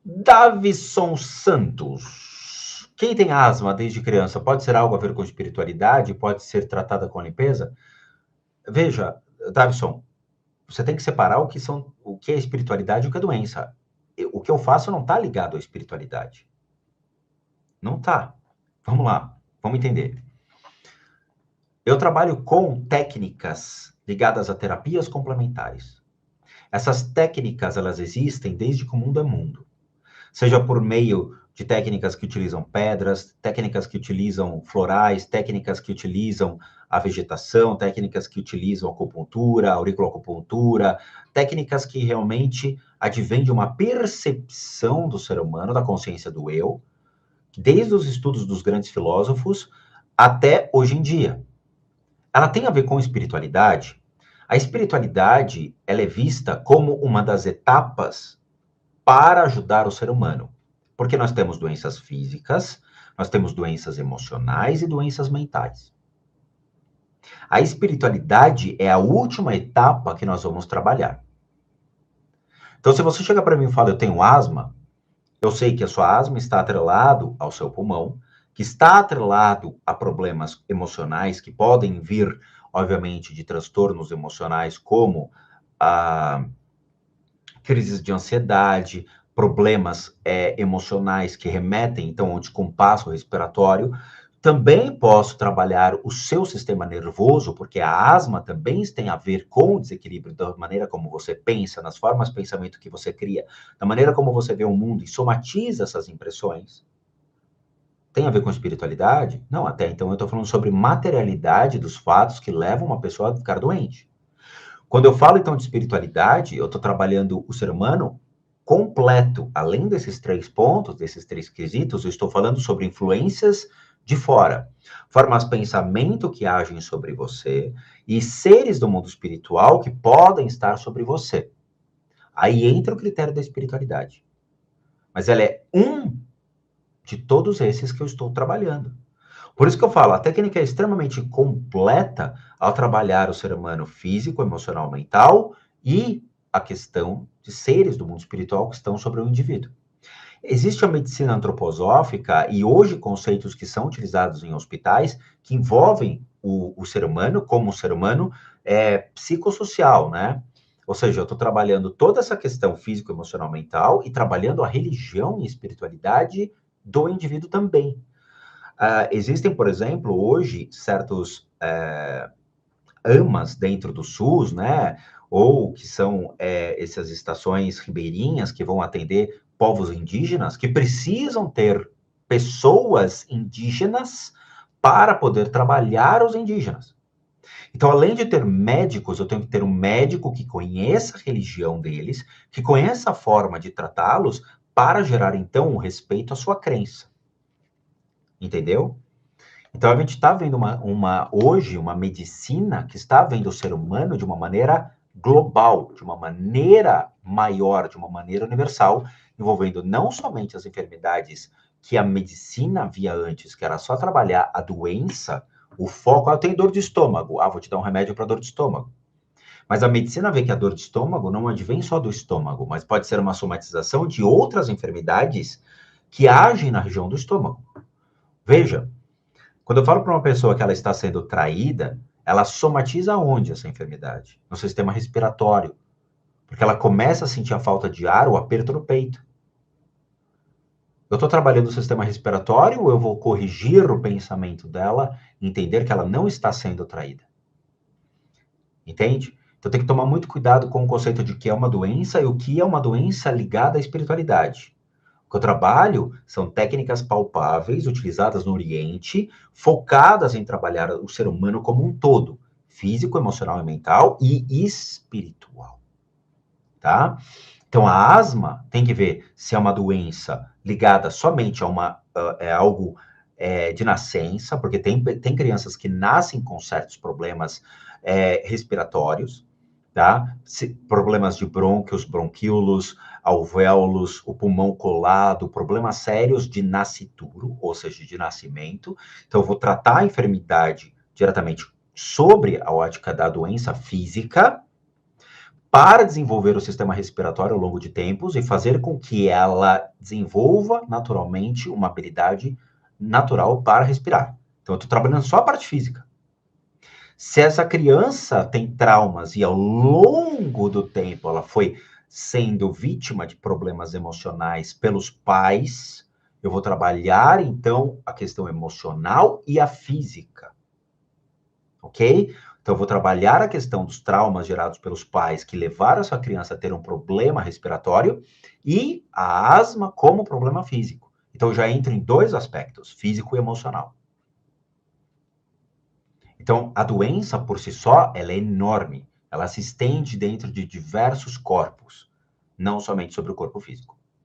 Davison Santos. Quem tem asma desde criança pode ser algo a ver com espiritualidade? Pode ser tratada com limpeza? Veja, Davison, você tem que separar o que é espiritualidade e o que é doença. O que eu faço não está ligado à espiritualidade. Não está. Vamos lá, vamos entender. Eu trabalho com técnicas ligadas a terapias complementares. Essas técnicas, elas existem desde que o mundo é mundo. Seja por meio de técnicas que utilizam pedras, técnicas que utilizam florais, técnicas que utilizam a vegetação, técnicas que utilizam acupuntura, auriculoacupuntura, técnicas que realmente advêm de uma percepção do ser humano, da consciência do eu, desde os estudos dos grandes filósofos até hoje em dia. Ela tem a ver com espiritualidade. A espiritualidade, ela é vista como uma das etapas para ajudar o ser humano. Porque nós temos doenças físicas, nós temos doenças emocionais e doenças mentais. A espiritualidade é a última etapa que nós vamos trabalhar. Então, se você chega para mim e fala, eu tenho asma, eu sei que a sua asma está atrelado ao seu pulmão, que está atrelado a problemas emocionais que podem vir, obviamente, de transtornos emocionais como crises de ansiedade, problemas emocionais que remetem, então, ao descompasso respiratório. Também posso trabalhar o seu sistema nervoso, porque a asma também tem a ver com o desequilíbrio da maneira como você pensa, nas formas de pensamento que você cria, da maneira como você vê o mundo e somatiza essas impressões. Tem a ver com espiritualidade? Não, até então eu estou falando sobre materialidade dos fatos que levam uma pessoa a ficar doente. Quando eu falo, então, de espiritualidade, eu estou trabalhando o ser humano completo. Além desses 3 pontos, desses 3 quesitos, eu estou falando sobre influências de fora, formas de pensamento que agem sobre você e seres do mundo espiritual que podem estar sobre você. Aí entra o critério da espiritualidade. Mas ela é um de todos esses que eu estou trabalhando. Por isso que eu falo, a técnica é extremamente completa ao trabalhar o ser humano físico, emocional, mental e a questão de seres do mundo espiritual que estão sobre o indivíduo. Existe a medicina antroposófica e hoje conceitos que são utilizados em hospitais que envolvem o ser humano como um ser humano psicossocial, né? Ou seja, eu estou trabalhando toda essa questão físico, emocional, mental e trabalhando a religião e espiritualidade do indivíduo também. Existem, por exemplo, hoje, certos AMAs dentro do SUS, né? Ou que são essas estações ribeirinhas que vão atender povos indígenas, que precisam ter pessoas indígenas para poder trabalhar os indígenas. Então, além de ter médicos, eu tenho que ter um médico que conheça a religião deles, que conheça a forma de tratá-los, para gerar, então, o respeito à sua crença. Entendeu? Então, a gente está vendo hoje uma medicina que está vendo o ser humano de uma maneira global, de uma maneira maior, de uma maneira universal, envolvendo não somente as enfermidades que a medicina via antes, que era só trabalhar a doença, o foco, eu tenho dor de estômago, vou te dar um remédio para dor de estômago. Mas a medicina vê que a dor de estômago não advém só do estômago, mas pode ser uma somatização de outras enfermidades que agem na região do estômago. Veja, quando eu falo para uma pessoa que ela está sendo traída, ela somatiza onde essa enfermidade? No sistema respiratório. Porque ela começa a sentir a falta de ar, o aperto no peito. Eu estou trabalhando o sistema respiratório ou eu vou corrigir o pensamento dela, entender que ela não está sendo traída? Entende? Então tem que tomar muito cuidado com o conceito de que é uma doença e o que é uma doença ligada à espiritualidade. O que eu trabalho são técnicas palpáveis, utilizadas no Oriente, focadas em trabalhar o ser humano como um todo, físico, emocional e mental e espiritual, tá? Então, a asma tem que ver se é uma doença ligada somente a algo de nascença, porque tem crianças que nascem com certos problemas respiratórios, tá? Problemas de brônquios, bronquíolos, alvéolos, o pulmão colado, problemas sérios de nascituro, ou seja, de nascimento. Então, eu vou tratar a enfermidade diretamente sobre a ótica da doença física, para desenvolver o sistema respiratório ao longo de tempos e fazer com que ela desenvolva naturalmente uma habilidade natural para respirar. Então, eu estou trabalhando só a parte física. Se essa criança tem traumas e ao longo do tempo ela foi sendo vítima de problemas emocionais pelos pais, eu vou trabalhar então a questão emocional e a física, ok? Então, eu vou trabalhar a questão dos traumas gerados pelos pais que levaram essa criança a ter um problema respiratório e a asma como problema físico. Então, eu já entro em dois aspectos, físico e emocional. Então, a doença por si só, ela é enorme. Ela se estende dentro de diversos corpos, não somente sobre o corpo físico.